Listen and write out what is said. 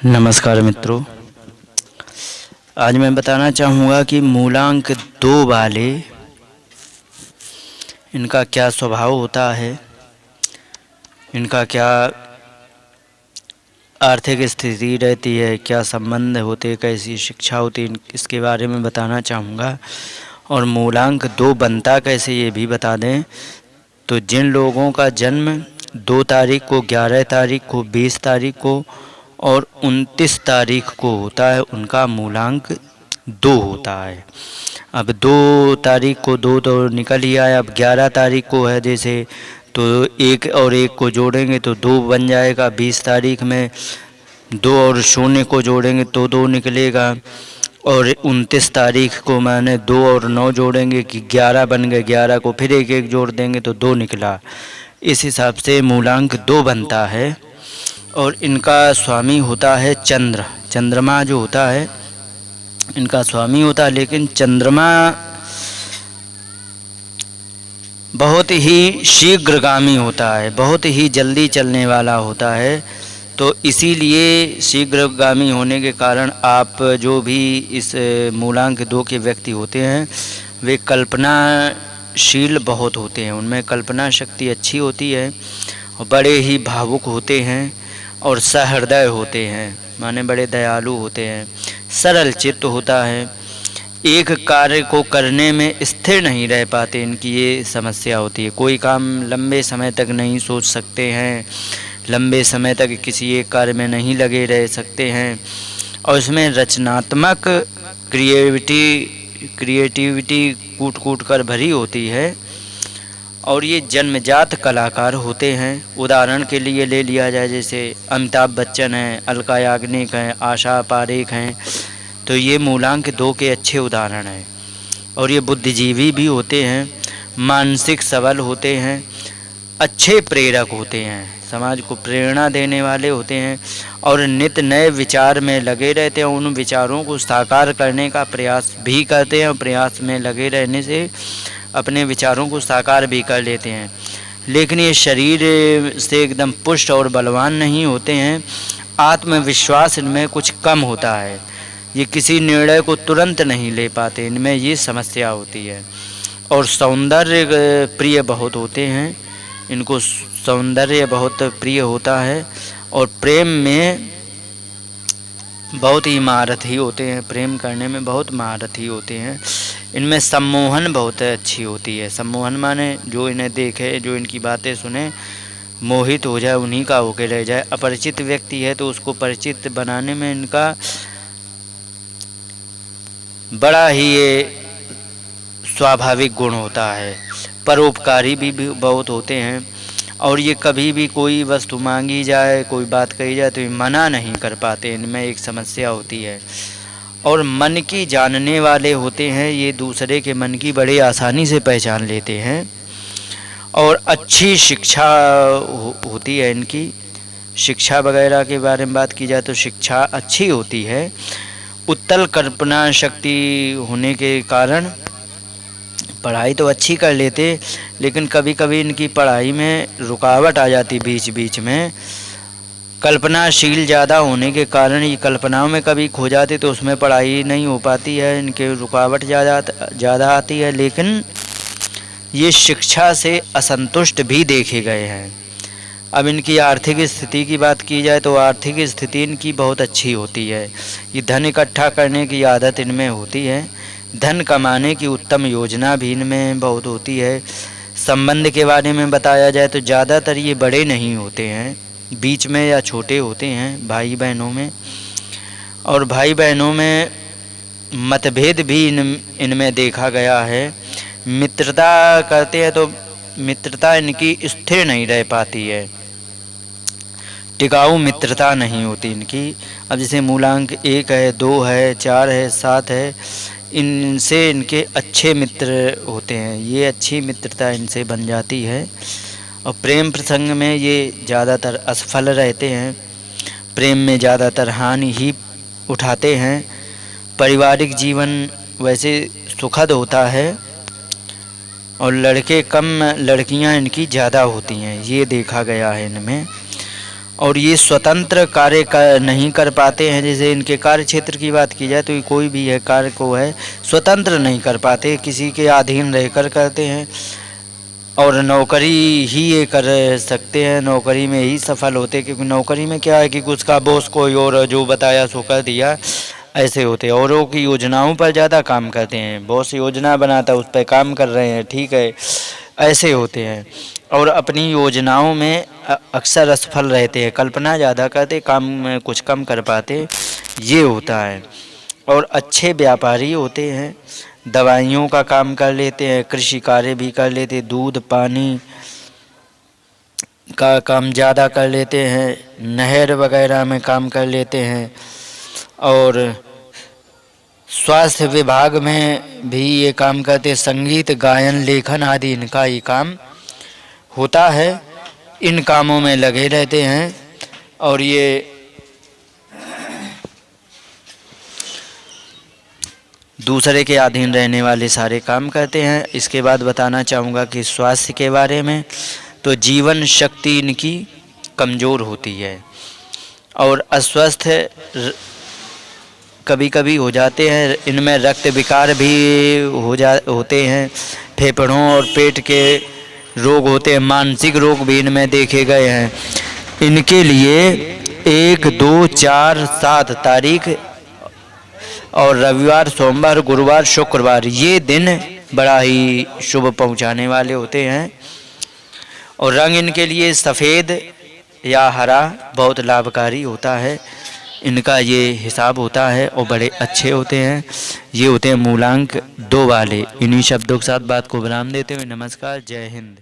नमस्कार मित्रों, आज मैं बताना चाहूँगा कि मूलांक 2 वाले इनका क्या स्वभाव होता है, इनका क्या आर्थिक स्थिति रहती है, क्या संबंध होते, कैसी शिक्षा होती, इसके बारे में बताना चाहूँगा। और मूलांक 2 बनता कैसे ये भी बता दें। तो जिन लोगों का जन्म 2 तारीख को, 11 तारीख को, 20 तारीख को और 29 तारीख को होता है, उनका मूलांक 2 होता है। अब 2 तारीख को 2 तो निकल ही आया। अब 11 तारीख को है जैसे, तो 1 और 1 को जोड़ेंगे तो 2 बन जाएगा। 20 तारीख में 2 और 0 को जोड़ेंगे तो 2 निकलेगा। और 29 तारीख को मैंने 2 और 9 जोड़ेंगे कि 11 बन गए। 11 को फिर 1 1 जोड़ देंगे तो 2 निकला। इस हिसाब से मूलांक 2 बनता है। और इनका स्वामी होता है चंद्र। चंद्रमा जो होता है इनका स्वामी होता है, लेकिन चंद्रमा बहुत ही शीघ्रगामी होता है, बहुत ही जल्दी चलने वाला होता है। तो इसीलिए शीघ्रगामी होने के कारण आप जो भी इस मूलांक 2 के व्यक्ति होते हैं वे कल्पनाशील बहुत होते हैं, उनमें कल्पना शक्ति अच्छी होती है और बड़े ही भावुक होते हैं और सहृदय होते हैं, माने बड़े दयालु होते हैं, सरल चित्त होता है। एक कार्य को करने में स्थिर नहीं रह पाते, इनकी ये समस्या होती है। कोई काम लंबे समय तक नहीं सोच सकते हैं, लंबे समय तक किसी एक कार्य में नहीं लगे रह सकते हैं। और इसमें रचनात्मक क्रिएटिविटी कूट कूट कर भरी होती है। और ये जन्मजात कलाकार होते हैं। उदाहरण के लिए ले लिया जाए, जैसे अमिताभ बच्चन हैं, अलका याग्निक हैं, आशा पारेख हैं, तो ये मूलांक 2 के अच्छे उदाहरण हैं। और ये बुद्धिजीवी भी होते हैं, मानसिक सबल होते हैं, अच्छे प्रेरक होते हैं, समाज को प्रेरणा देने वाले होते हैं और नित्य नए विचार में लगे रहते हैं। उन विचारों को साकार करने का प्रयास भी करते हैं और प्रयास में लगे रहने से अपने विचारों को साकार भी कर लेते हैं। लेकिन ये शरीर से एकदम पुष्ट और बलवान नहीं होते हैं। आत्मविश्वास इनमें कुछ कम होता है, ये किसी निर्णय को तुरंत नहीं ले पाते, इनमें ये समस्या होती है। और सौंदर्य प्रिय बहुत होते हैं, इनको सौंदर्य बहुत प्रिय होता है। और प्रेम में बहुत ही महारथी होते हैं, प्रेम करने में बहुत महारथी होते हैं। इनमें सम्मोहन बहुत अच्छी होती है। सम्मोहन माने जो इन्हें देखे, जो इनकी बातें सुने, मोहित हो जाए, उन्हीं का होके रह जाए। अपरिचित व्यक्ति है तो उसको परिचित बनाने में इनका बड़ा ही ये स्वाभाविक गुण होता है। परोपकारी भी बहुत होते हैं। और ये कभी भी कोई वस्तु मांगी जाए, कोई बात कही जाए तो ये मना नहीं कर पाते, इनमें एक समस्या होती है। और मन की जानने वाले होते हैं, ये दूसरे के मन की बड़े आसानी से पहचान लेते हैं। और अच्छी शिक्षा होती है इनकी। शिक्षा वगैरह के बारे में बात की जाए तो शिक्षा अच्छी होती है। उत्तल कल्पना शक्ति होने के कारण पढ़ाई तो अच्छी कर लेते, लेकिन कभी कभी इनकी पढ़ाई में रुकावट आ जाती बीच बीच में। कल्पनाशील ज़्यादा होने के कारण ये कल्पनाओं में कभी खो जाते तो उसमें पढ़ाई नहीं हो पाती है, इनके रुकावट ज़्यादा आती है। लेकिन ये शिक्षा से असंतुष्ट भी देखे गए हैं। अब इनकी आर्थिक स्थिति की बात की जाए तो आर्थिक स्थिति इनकी बहुत अच्छी होती है। ये धन इकट्ठा करने की आदत इनमें होती है, धन कमाने की उत्तम योजना भी इनमें बहुत होती है। संबंध के बारे में बताया जाए तो ज़्यादातर ये बड़े नहीं होते हैं, बीच में या छोटे होते हैं भाई बहनों में। और भाई बहनों में मतभेद भी इनमें देखा गया है। मित्रता करते हैं तो मित्रता इनकी स्थिर नहीं रह पाती है, टिकाऊ मित्रता नहीं होती इनकी। अब जैसे मूलांक 1 है, 2 है, 4 है, 7 है, इनसे इनके अच्छे मित्र होते हैं, ये अच्छी मित्रता इनसे बन जाती है। और प्रेम प्रसंग में ये ज़्यादातर असफल रहते हैं, प्रेम में ज़्यादातर हानि ही उठाते हैं। पारिवारिक जीवन वैसे सुखद होता है और लड़के कम, लड़कियां इनकी ज़्यादा होती हैं, ये देखा गया है इनमें। और ये स्वतंत्र कार्य नहीं कर पाते हैं। जैसे इनके कार्य क्षेत्र की बात की जाए तो ये कोई भी है कार्य को है स्वतंत्र नहीं कर पाते, किसी के अधीन रहकर करते हैं। और नौकरी ही ये कर सकते हैं, नौकरी में ही सफल होते, क्योंकि नौकरी में क्या है कि उसका बॉस कोई और जो बताया सो कर दिया, ऐसे होते हैं। औरों की योजनाओं पर ज़्यादा काम करते हैं, बॉस योजना बनाता है उस पर काम कर रहे हैं, ठीक है, ऐसे होते हैं। और अपनी योजनाओं में अक्सर असफल रहते हैं, कल्पना ज़्यादा करते, काम में कुछ कम कर पाते, ये होता है। और अच्छे व्यापारी होते हैं, दवाइयों का काम कर लेते हैं, कृषि कार्य भी कर लेते हैं, दूध पानी का काम ज़्यादा कर लेते हैं, नहर वगैरह में काम कर लेते हैं। और स्वास्थ्य विभाग में भी ये काम करते, संगीत गायन लेखन आदि इनका ही काम होता है, इन कामों में लगे रहते हैं। और ये दूसरे के अधीन रहने वाले सारे काम करते हैं। इसके बाद बताना चाहूँगा कि स्वास्थ्य के बारे में, तो जीवन शक्ति इनकी कमज़ोर होती है और अस्वस्थ कभी कभी हो जाते हैं। इनमें रक्त विकार भी होते हैं, फेफड़ों और पेट के रोग होते हैं, मानसिक रोग भी इनमें देखे गए हैं। इनके लिए 1, 2, 4, 7 तारीख और रविवार, सोमवार, गुरुवार, शुक्रवार ये दिन बड़ा ही शुभ पहुंचाने वाले होते हैं। और रंग इनके लिए सफ़ेद या हरा बहुत लाभकारी होता है, इनका ये हिसाब होता है और बड़े अच्छे होते हैं। ये होते हैं मूलांक 2 वाले। इन्हीं शब्दों के साथ बात को विराम देते हुए नमस्कार, जय हिंद।